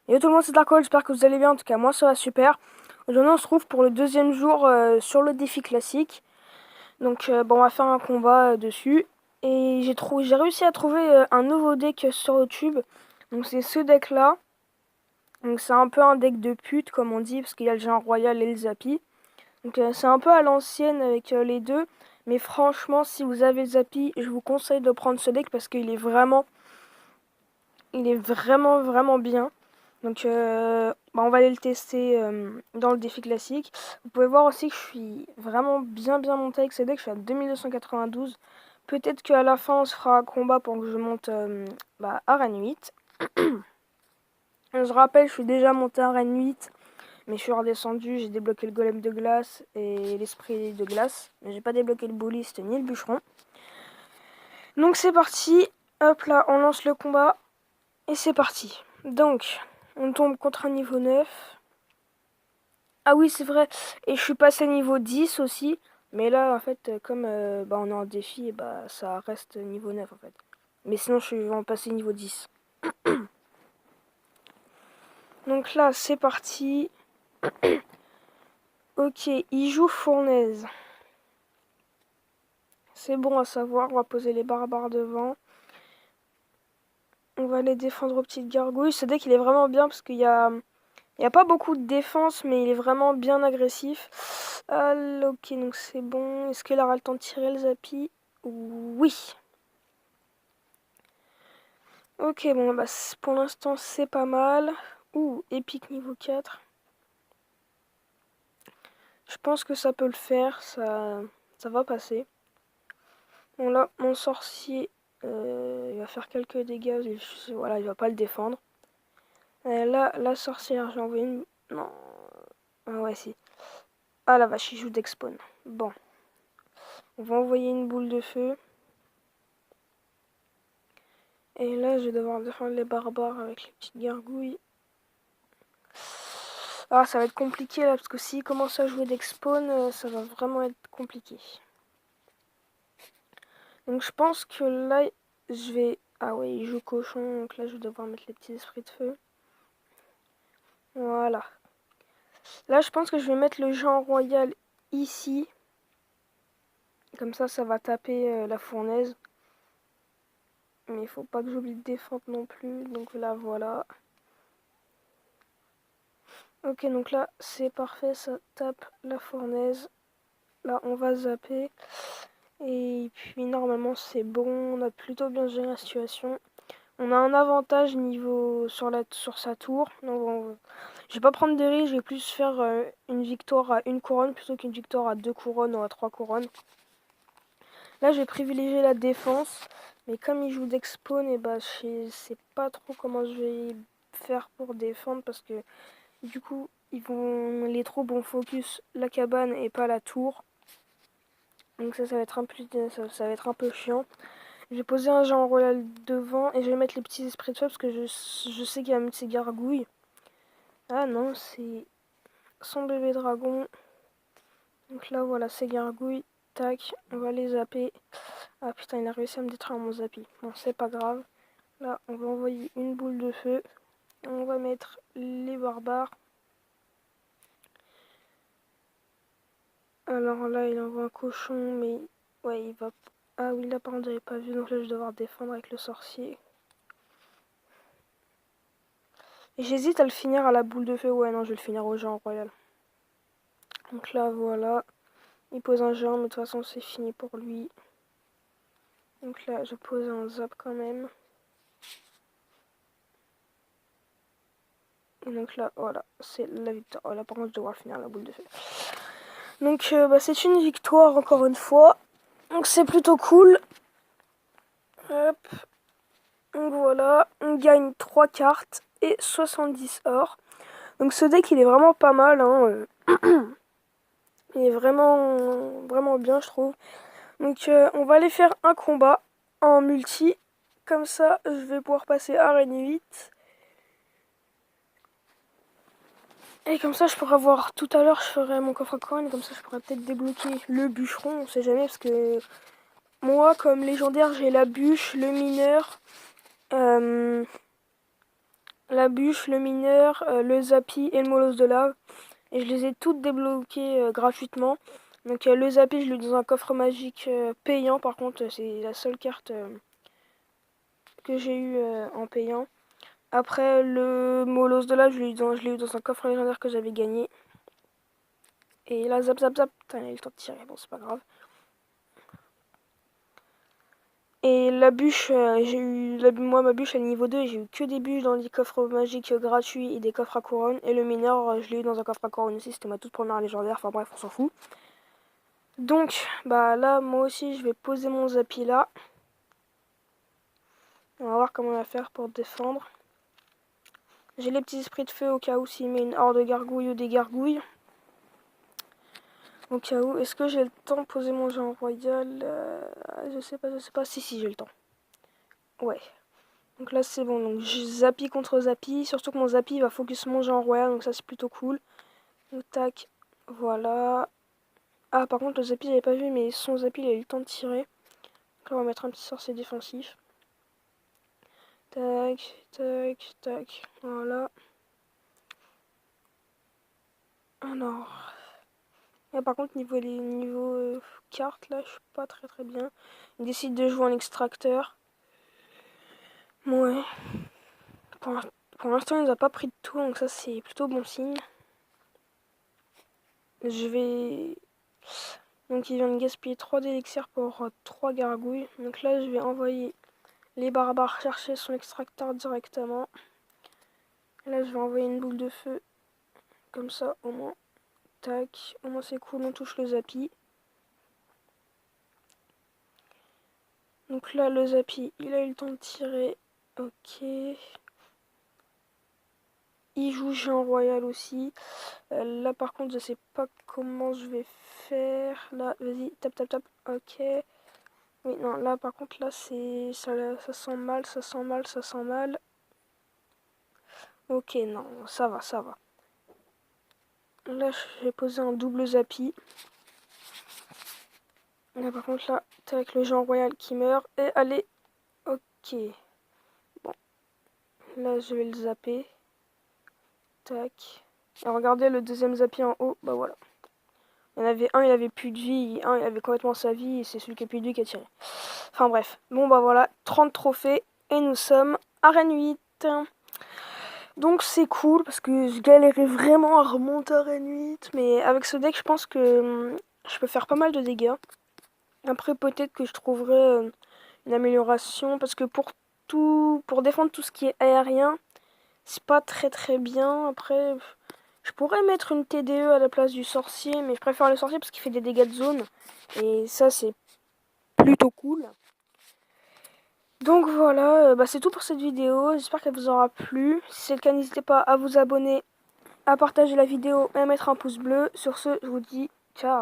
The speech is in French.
Yo tout le monde, c'est Darko, j'espère que vous allez bien. En tout cas, moi ça va super. Aujourd'hui, on se trouve pour le deuxième jour sur le défi classique. Donc, bon, on va faire un combat dessus. Et j'ai réussi à trouver un nouveau deck sur YouTube. Donc, c'est ce deck là. Donc, c'est un peu un deck de pute, comme on dit, parce qu'il y a le géant royal et le Zappy. Donc, c'est un peu à l'ancienne avec les deux. Mais franchement, si vous avez le Zappy, je vous conseille de prendre ce deck parce qu'il est vraiment bien. Donc, on va aller le tester dans le défi classique. Vous pouvez voir aussi que je suis vraiment bien monté avec ce deck. Je suis à 2292. Peut-être qu'à la fin, on se fera un combat pour que je monte à Reine 8. Je rappelle, je suis déjà monté à Reine 8. Mais je suis redescendu, j'ai débloqué le golem de glace et l'esprit de glace. Mais j'ai pas débloqué le bouliste ni le bûcheron. Donc c'est parti. Hop là, on lance le combat. Et c'est parti. Donc, on tombe contre un niveau 9. Ah oui, c'est vrai. Et je suis passé niveau 10 aussi. Mais là, en fait, comme on est en défi, ça reste niveau 9 en fait. Mais sinon, je suis en passé niveau 10. Donc là, c'est parti. Ok, il joue fournaise. C'est bon à savoir. On va poser les barbares devant. On va les défendre aux petites gargouilles. Ce deck, il est vraiment bien parce qu'il y a... Il n'y a pas beaucoup de défense, mais il est vraiment bien agressif. Ok, donc c'est bon. Est-ce qu'il aura le temps de tirer le Zappy? Oui. Ok, bon, pour l'instant, c'est pas mal. Ouh, épique niveau 4. Je pense que ça peut le faire, ça va passer. Bon, là, mon sorcier, il va faire quelques dégâts. Voilà, il va pas le défendre. Là, la sorcière, j'ai envoyé une... Non. Ah ouais, si. Ah la vache, il joue d'expawn. Bon. On va envoyer une boule de feu. Et là, je vais devoir défendre les barbares avec les petites gargouilles. Ah, ça va être compliqué là, parce que s'il commence à jouer d'expawn, ça va vraiment être compliqué. Donc je pense que là, je vais... Ah ouais, il joue cochon, donc là, je vais devoir mettre les petits esprits de feu. Voilà. Là, je pense que je vais mettre le géant royal ici. Comme ça va taper la fournaise. Mais il faut pas que j'oublie de défendre non plus. Donc là, voilà. Ok, donc là, c'est parfait. Ça tape la fournaise. Là, on va zapper. Et puis, normalement, c'est bon. On a plutôt bien géré la situation. On a un avantage niveau sur sa tour. Donc, je vais pas prendre des risques. Je vais plus faire une victoire à une couronne plutôt qu'une victoire à 2 couronnes ou à 3 couronnes. Là, je vais privilégier la défense. Mais comme il joue d'expawn, et je sais pas trop comment je vais faire pour défendre. Parce que du coup, les troupes vont focus la cabane et pas la tour. Donc ça va être ça va être un peu chiant. Je vais poser un géant royal devant et je vais mettre les petits esprits de feu parce que je sais qu'il va mettre ses gargouilles. Ah non, c'est son bébé dragon. Donc là, voilà, ses gargouilles. Tac, on va les zapper. Ah putain, il a réussi à me détruire mon Zappy. Bon, c'est pas grave. Là, on va envoyer une boule de feu. On va mettre les barbares. Alors là, il envoie un cochon, mais... Ouais, il va... Ah oui, là, par contre, j'avais pas vu, donc là, je vais devoir défendre avec le sorcier. Et j'hésite à le finir à la boule de feu. Ouais, non, je vais le finir au géant royal. Donc là, voilà. Il pose un géant, mais de toute façon, c'est fini pour lui. Donc là, je pose un zap quand même. Et donc là, voilà, c'est la victoire. Oh, là, par contre, je vais devoir finir la boule de feu. Donc, c'est une victoire, encore une fois. Donc, c'est plutôt cool. Hop. Donc, voilà, on gagne 3 cartes et 70 or. Donc, ce deck, il est vraiment pas mal. Hein. Il est vraiment bien, je trouve. Donc, on va aller faire un combat en multi. Comme ça, je vais pouvoir passer à Reine 8. Et comme ça, je pourrais avoir... Tout à l'heure, je ferai mon coffre à couronne. Et comme ça, je pourrais peut-être débloquer le bûcheron. On sait jamais, parce que... Moi, comme légendaire, j'ai la bûche, le mineur, la la bûche, le mineur, le zappy et le molosse de lave. Et je les ai toutes débloquées gratuitement. Donc le zappy, je l'ai eu dans un coffre magique payant. Par contre, c'est la seule carte que j'ai eu en payant. Après, le molosse de lave, je l'ai eu dans un coffre légendaire que j'avais gagné. Et là, zap zap zap. Putain, il a eu le temps de tirer. Bon, c'est pas grave. Et la bûche, moi ma bûche elle est niveau 2 et j'ai eu que des bûches dans des coffres magiques gratuits et des coffres à couronne. Et le mineur, je l'ai eu dans un coffre à couronne aussi, c'était ma toute première légendaire, enfin bref, on s'en fout. Donc, bah là, moi aussi, je vais poser mon zappy là. On va voir comment on va faire pour défendre. J'ai les petits esprits de feu au cas où s'il met une horde de gargouilles ou des gargouilles. Au cas où, est-ce que j'ai le temps de poser mon géant royal je sais pas, si j'ai le temps. Ouais. Donc là c'est bon, donc je zappy contre zappy, surtout que mon zappy va focus mon géant royal, donc ça c'est plutôt cool. Donc tac, voilà. Ah par contre le zappy j'avais pas vu, mais son zappy il a eu le temps de tirer. Donc là on va mettre un petit sorcier défensif. Tac, tac, tac, voilà. Alors... Là, par contre niveau cartes là, je suis pas très bien. Il décide de jouer en extracteur. Ouais. Pour l'instant il nous a pas pris de tout, donc ça c'est plutôt bon signe. Je vais... Donc il vient de gaspiller 3 d'élixirs pour 3 gargouilles. Donc là je vais envoyer les barbares chercher son extracteur directement. Là je vais envoyer une boule de feu. Comme ça au moins. Tac. Au moins c'est cool, on touche le zappy. Donc là le zappy il a eu le temps de tirer. Ok. Il joue géant royal aussi. Là par contre je sais pas comment je vais faire. Là vas-y, tape tape tape. Ok. Oui, non, là par contre, là c'est ça sent mal, ça sent mal, ça sent mal. Ok, non, ça va, ça va. Là, j'ai posé un double zappy. Là par contre, là, t'es avec le géant royal qui meurt. Et allez, ok. Bon, là je vais le zapper. Tac. Et regardez le deuxième zappy en haut, bah voilà. Il y en avait un, il avait plus de vie, un, il avait complètement sa vie, et c'est celui qui a plus de vie qui a tiré. Enfin bref. Bon bah voilà, 30 trophées, et nous sommes arène 8. Donc c'est cool parce que je galérais vraiment à remonter à Arène 8. Mais avec ce deck, je pense que je peux faire pas mal de dégâts. Après, peut-être que je trouverai une amélioration parce que pour défendre tout ce qui est aérien, c'est pas très bien. Après, je pourrais mettre une TDE à la place du sorcier, mais je préfère le sorcier parce qu'il fait des dégâts de zone. Et ça, c'est plutôt cool. Donc voilà, bah c'est tout pour cette vidéo. J'espère qu'elle vous aura plu. Si c'est le cas, n'hésitez pas à vous abonner, à partager la vidéo et à mettre un pouce bleu. Sur ce, je vous dis ciao.